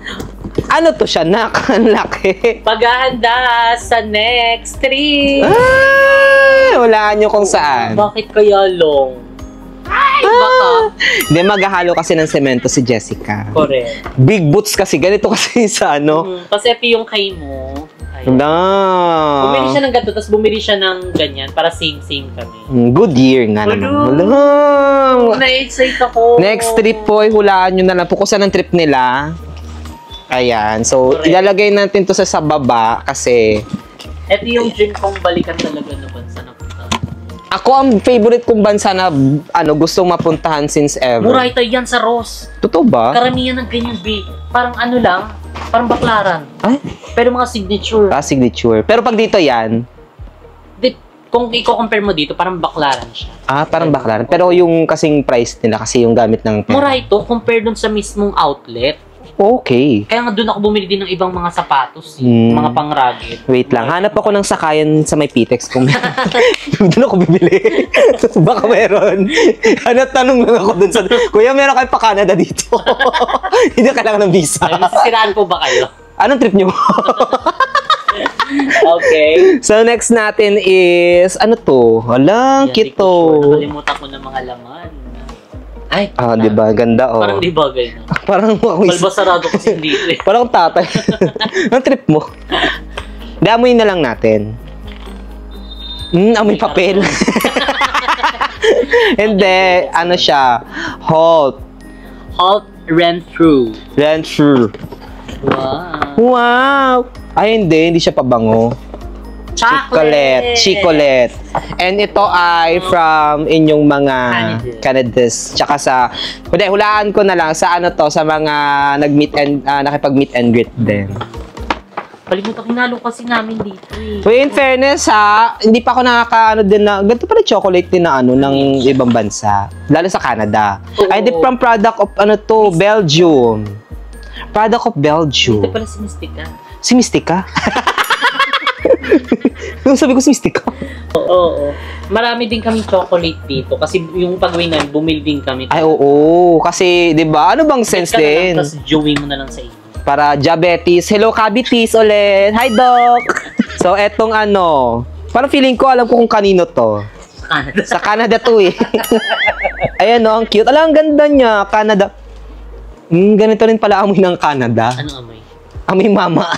ano to siya, Ang laki. Paghahanda sa next trip. Ay, walaan nyo kung saan. Bakit kaya long? Ay, baka. Hindi, maghahalo kasi ng semento si Jessica. Correct. Big boots kasi, ganito kasi sa ano. Kasi ito yung kay mo. No. Bumili siya ng ganito, tapos bumili siya ng ganyan para same-same kami. Good year nga naman. Na-excite ako. Next trip po, hulaan nyo na lang po kung saan ang trip nila. Ayan. So, Correct. ilalagay natin to sa baba kasi Ito yung dream kong balikan talaga na bansa na punta. ako ang favorite kong bansa na gustong mapuntahan since ever. Muray tayo yan sa Ross. Totoo ba? Karamihan ng ganyan, B. Parang ano lang, parang baklaran. Ay? Pero mga signature. Signature. Pero pag dito yan, Kung i-compare mo dito, parang baklaran siya. parang baklaran. Pero yung kasing price nila kasi yung gamit ng pera. Mura ito compare dun sa mismong outlet. Okay. Kaya nga dun ako bumili din ng ibang mga sapatos, mga pang-rugged. Wait lang. Hanap ako ng sakayan sa may Pitex kung doon ako bibili. Baka meron. Tanong lang ako dun sa... Kuya, meron kayo pa Canada dito. Hindi na kailangan ng visa. Nasisiraan po ba kayo? Anong trip nyo? Okay. So, next natin is... Ano to? Walang Yan, kito. Nakalimutan ko ng mga laman. Ay, Diba? Ganda, parang di bagay na. Parang... Balbasarado kasi dito eh. Parang tatay. Anong trip mo? Damoy na lang natin. Amoy papel. Hindi. Ano siya? Halt. Halt rent-through. Rent-through. Wow. Wow! Ay, hindi siya pabango. Chocolate. And ito ay from inyong mga Canadians. Tsaka sa, hulaan ko na lang sa ano to, sa mga nakipag-meet and greet din. Kalimutan, kinalo kasi namin dito eh. So, in fairness hindi pa ako din na, ganito pala chocolate din na ng ibang bansa. Lalo sa Canada. Ay, di from product of Belgium. Product of Belgium. Ito pala si Mystica. Si Mystica? Sabi ko si Mystica. Oo. Marami din kami chocolate dito. Kasi yung pag-uwi namin, bumili din kami. Ay, oo. Kasi, di ba? Ano bang sense din? Tapos joey mo na lang sa inyo. Para diabetes. Hello, cavities ulit. Hi, Doc. So, etong parang feeling ko, alam ko kung kanino to. Canada. Sa Canada to eh. Ayan ang cute. Alam, ang ganda niya. Canada. Ganito rin pala amoy ng Canada. Ano amoy? Amoy mama.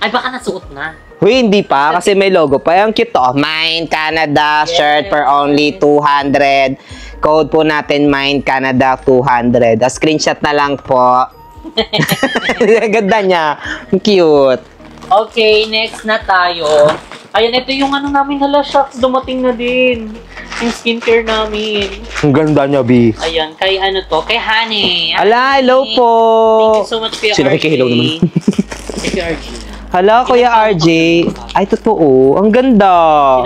Ay, baka nasuot na. Uy, hindi pa. Kasi may logo pa. Ang cute to. Mine Canada shirt for only 200. Code po natin, Mine Canada 200. A screenshot na lang po. Ganda niya. Cute. Okay, next na tayo. Ayan, ito yung namin. Hala, shucks, dumating na din. Yung skincare namin. Ang ganda niya, B. Ayan, kay kay Honey. Hala, hello po. Thank you so much, Kuya Sino RJ. kay hello naman? Thank you, RJ. Hala, Kuya RJ. Ay, totoo. Ang ganda.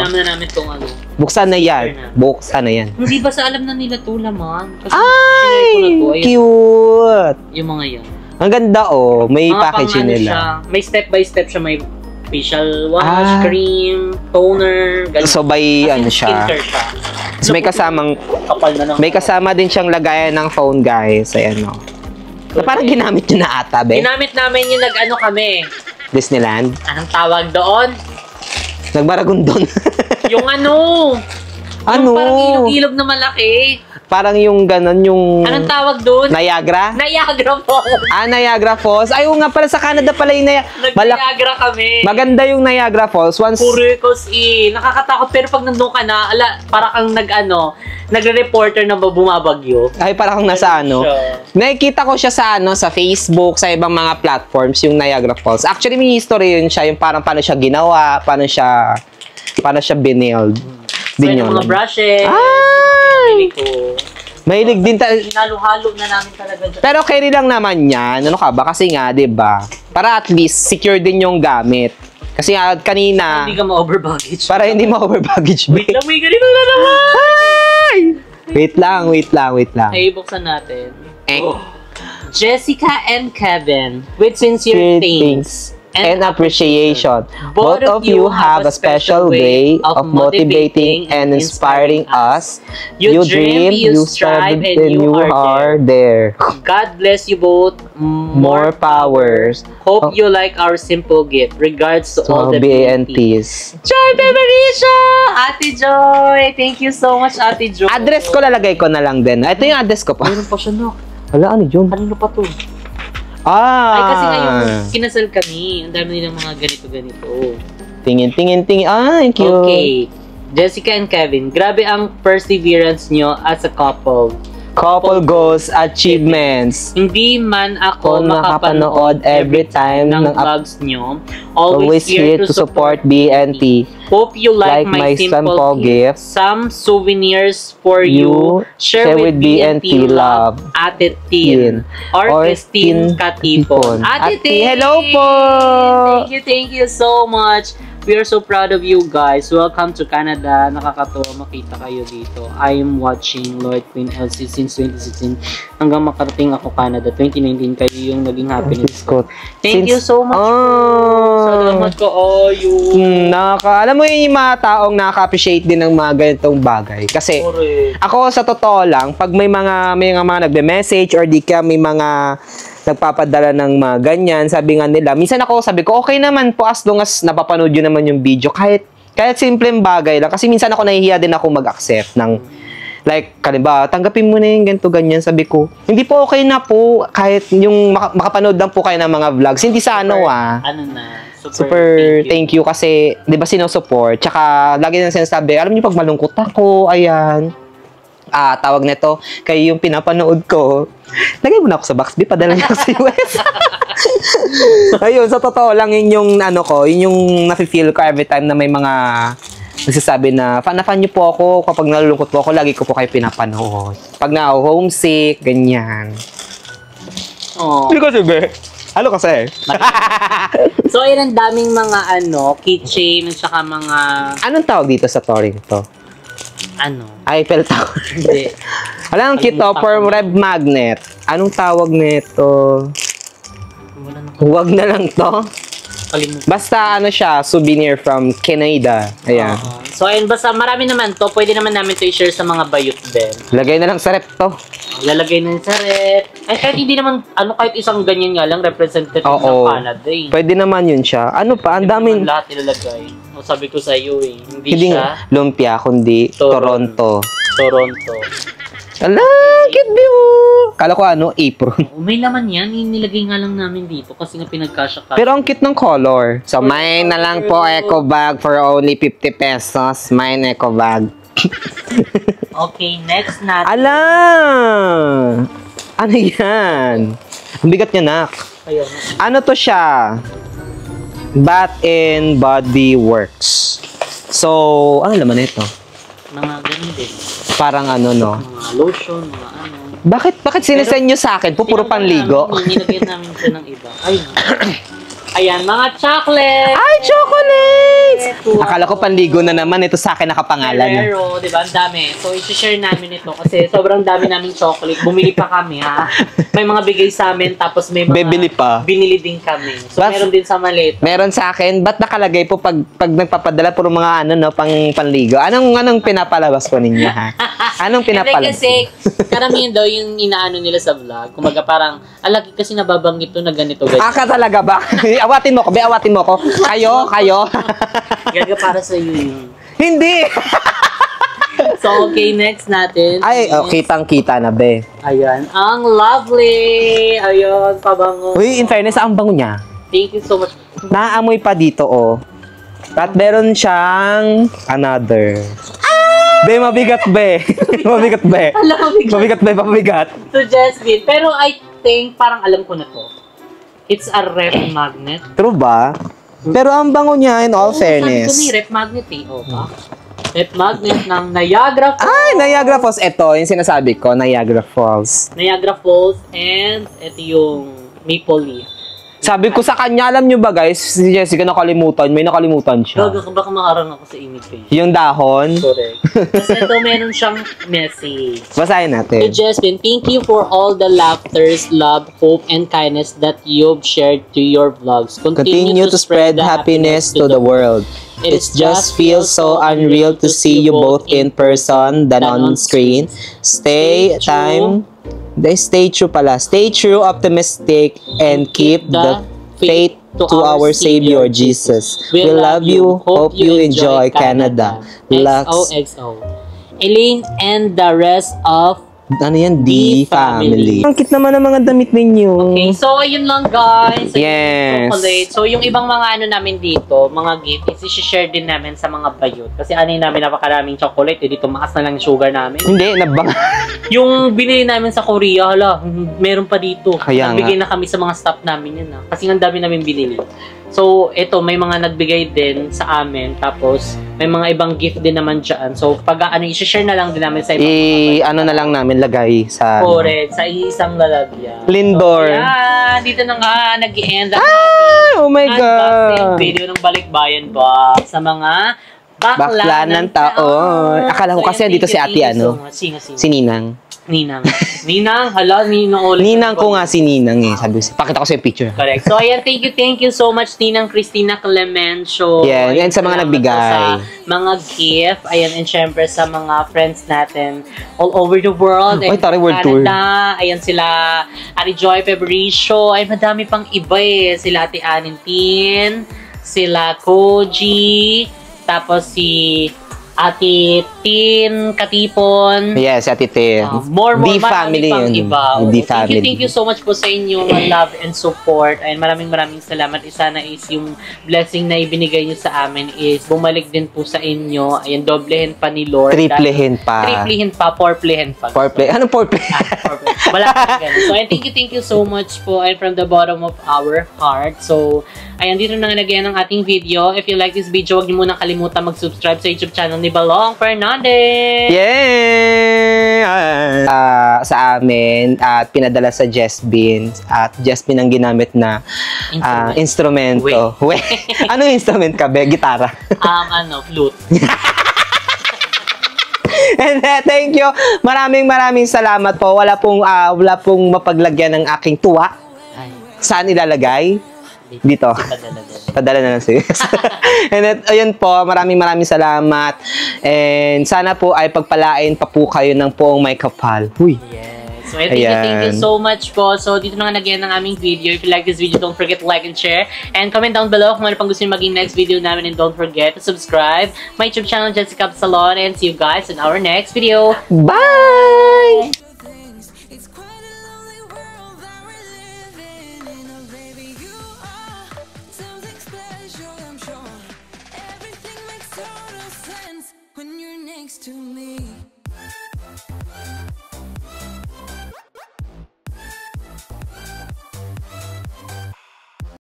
Sinama na namin itong Buksan na yan. Buksan na yan. Hindi ba sa alam na nila to laman? Kasi Ay, sinare ko na to. Ayan, cute. yung mga yan. Ang ganda, May Mga packaging nila. Siya, may step by step siya. May facial wash, cream, toner, ganyan. So, by siya. Skincare siya. So, Kapal na ng may kasama din siyang lagayan ng phone, guys. Ayan, So, parang ginamit nyo na ata, be? Ginamit namin yung kami. Disneyland? Anong tawag doon? Nagbaragundon. Yung Yung parang ilog-ilog na malaki. Parang yung ganon, yung... Anong tawag doon? Niagara? Niagara Falls. Niagara Falls. Ay, nga pala sa Canada pala yung Nag-Niagara kami. Maganda yung Niagara Falls. Purikos nakakatakot pero pag nandun ka na, para kang nagre-reporter na bumabagyo. Ay, parang kang nasa Nakikita ko siya sa Facebook, sa ibang mga platforms, yung Niagara Falls. Actually, may history yun siya, yung parang paano siya ginawa, paano siya binild. So, yung mga brushes. Mahilig din Hinalo-halo na namin talaga dyan. Pero carry lang naman yan. Ano ka ba? Kasi nga, 'di ba? Para at least secure din yung gamit. Kasi kanina Hindi ka ma-over-baggage. para hindi ma-over baggage. Wait lang, may ganito na naman! Ay! Wait lang. Ay, buksan natin. Jessica and Kevin with sincere things. and appreciation. Both of you have a special way of motivating and inspiring us. You dream, you strive, and you are there. God bless you both. More powers. Hope you like our simple gift. Regards to all the BNTs. Joy Beverisha! Ate Joy! Thank you so much, Ate Joy. Address ko lalagay ko na lang din. Ito yung address ko pa. Meron pa siya, no? Wala, ano yun? Kanino pa to? Ah! Ay, kasi ngayon, kinasal kami. Ang dami nilang mga ganito-ganito. Tingin. Ah, thank you. Okay. Jessica and Kevin, grabe ang perseverance nyo as a couple. Couple goals, achievements. Hindi man ako Kung makapanood every time ng ng vlogs nyo. always here to support BNT. Hope you like my my simple simple gift. gift. Some souvenirs for you. Share with BNT Love. Ate Tin. Or Christine Katipon. Ate Tin! Hello po! Thank you so much. We are so proud of you guys. Welcome to Canada. Nakakatuwa makita kayo dito. I am watching Lloyd Queen Elsie since 2016 hanggang makarating ako Canada. 2019 kayo yung naging happiness ko. Thank you so much. Salamat ko. Alam mo yung mga taong nakaka-appreciate din ng mga ganitong bagay. Kasi ako sa totoo lang, pag may mga nagbe-message or di ka may mga nagpapadala ng mga ganyan, sabi nga nila, minsan ako sabi ko, okay naman po as long as napapanood yun naman yung video, kahit simpleng bagay lang, kasi minsan ako nahihiya din ako mag-accept ng, like, kalimba, tanggapin mo na yung ganito, ganyan, sabi ko, hindi po okay na po, kahit yung makapanood lang po kayo ng mga vlogs, hindi sa super thank you kasi, di ba sinusupport, tsaka lagi nang sinasabi, alam niyo pag malungkot ako, ayan, tawag nito, kayo yung pinapanood ko. Lagay mo na ako sa box, padala niyo ako sa US. Ayun, sa totoo lang, yun yung nafe-feel ko every time na may mga nagsasabi na, fan niyo po ako, kapag nalulungkot po ako, lagi ko po kayo pinapanood. Pag na-homesick, ganyan. Hindi ko sabi. Ano kasi? So, ayun ang daming mga keychain at saka mga... Anong tawag dito sa touring to? Eiffel Tower. Hindi. Alam, cute to, for red magnet. Anong tawag nito? Huwag na lang to. Basta siya, souvenir from Canada. Ayan. So, ayun, basta marami naman to. Pwede naman namin to i-share sa mga bayot din. Lagay na lang sa rep to. Lalagay na sa rep. Ay, kahit hindi naman, kahit isang ganyan nga lang, representative ng Canada eh. Pwede naman yun siya. Ano pa, ang daming... Lahat ilalagay. Sabi ko sa iyo eh. Hindi siya lumpia, kundi Toronto. Ala, cute mo! Kala ko apron. May laman yan. Nilagay nga lang namin dito kasi nga pinagkasya ka. Pero ang cute ng color. So, mine na lang po eco bag for only 50 pesos. Mine eco bag. Okay, next natin. Ala! Ano yan? Ang bigat niya, nak. Ayun. Ano to siya? Bath and Body Works. So, ano naman ito? Mga ganun din. Parang no? Mga lotion, mga Bakit sinisend nyo sa akin? Puro panligo? Nilagyan namin ito ng iba. Ayun. Ayan, mga chocolate! Ay, chocolates! Akala ko panligo na naman. Ito sa akin nakapangalan. Pero, di ba? Ang dami. So, isi-share namin ito kasi sobrang dami naming chocolate. Bumili pa kami, ha? May mga bigay sa amin, tapos may mga bibili pa. Binili din kami. So, meron din sa maleta. Meron sa akin. Ba't nakalagay po pag nagpapadala puro mga panligo? Anong pinapalabas po ninyo, ha? Anong pinapalabas? Kasi, karamihan daw yung inaano nila sa vlog. Kumaga parang, alagi kasi nababanggit to na ganito. Aka talaga ba? Awatin mo ko. Kayo. Gaga para sa iyo yun. Hindi! So, okay, next natin. Ay, kitang-kita na, be. Ayan. Ang lovely! Ayun, pabango. Uy, in fairness, ang bango niya. Thank you so much. Naamoy pa dito, At meron siyang another. Be, mabigat, be. Mabigat, be. Mabigat. So, Jasmine. Pero I think, parang alam ko na to. It's a ref magnet. True ba? Pero ang bango niya, in all fairness. Sabi ko ref magnet eh. Ref magnet ng Niagara Falls. Ay, Niagara Falls. Ito, yung sinasabi ko, Niagara Falls. Niagara Falls and ito yung maple leaf. Sabi ko sa kanya, alam nyo ba guys, si Jessica may nakalimutan siya. Gago, baka makarang ako sa image ko. Yung dahon. Correct. Kasi ito, meron siyang message. Basahin To natin. Jasmine, thank you for all the laughters, love, hope, and kindness that you've shared to your vlogs. Continue to spread happiness to the world. It just feels so unreal to see you both in person than on screen. Stay true pala. Stay true, optimistic, and keep the faith to our Savior Jesus. We love you. Hope you enjoy Canada. Lux. XOXO. Elaine and the rest of Ano yan? D family. Ang cute naman ang mga damit ninyo. Okay, so ayun lang guys. Ayun, Yes. chocolate. So yung ibang mga ano namin dito, mga gift, isi-share din namin sa mga bayot. Kasi ano namin napakaraming chocolate, eh, dito makas na lang yung sugar namin. Hindi, nabang. Yung binili namin sa Korea, hala, meron pa dito. Kaya Nagbigay na kami sa mga staff namin yun. Kasi ang dami namin binili. So, ito, may mga nagbigay din sa amin. Tapos, may mga ibang gift din naman dyan. So, pag i-share na lang din namin sa ibang Ano na lang namin lagay sa... Correct, sa isang lalagyan. Lindor. So, yan, dito na nga, nag-end ang Oh my unboxing God. video ng Balikbayan Box sa mga bakla ng taon. Akala ko So, kasi yan, dito si thank ate, you ano? so much. Sino? Si Ninang. Ninang. Ninang, hala, Ninang ulit. Ninang ko nga si Ninang eh. Sabi ko, pakita ko sa yung picture. Correct. So, ayan, thank you so much, Ninang Christina Clemencio. Yeah, Ayan, and sa mga salamat nagbigay. po Sa mga gift. Ayan, and syempre sa mga friends natin all over the world. Ay, And tari, world tour. Canada. Ayan sila, Ari Joy Fabricio. Ay, madami pang iba eh. Sila Ate Anintin, sila Koji, tapos si Ate Tin Katipon. Yes, si Ate Tin. More D marami family pang yun. iba. D family. Thank you so much po sa inyong love and support. And maraming salamat. Sana is yung blessing na ibinigay niyo sa amin is bumalik din po sa inyo. Ayan, doblehin pa ni Lord. Triplehin pa. Triplehin pa, fourplehin pa. Foreplay. Anong foreplay? Fourplay. Wala pa ganun. So, ayan, thank you so much po and from the bottom of our heart. So, ayan, dito na nga nagayan ang ating video. If you like this video, huwag niyo munang kalimutan mag-subscribe sa YouTube channel ni Balong Fernandez. Yeah! Sa amin at pinadala sa Jessbin at Jessbin ang ginamit na instrumento. Wait. Ano instrument ka, be? Gitara. Flute. And thank you. Maraming salamat po. Wala pong mapaglagyan ng aking tuwa. Ay, Saan ilalagay? Dito. Padala na lang sa'yo. And ayun po, maraming salamat. And sana po ay pagpalain pa po kayo ng poong may kapal. Uy. yes. So, thank you so much po. So, dito na nga nag-end ang aming video. If you like this video, don't forget to like and share. And comment down below kung ano pang gusto nyo maging next video namin. And don't forget to subscribe my YouTube channel, Jessica Salon. And see you guys in our next video. Bye! It's quite a lonely world that we're living in. Oh, baby, you are something special, I'm sure. Everything makes total sense when you're next to me.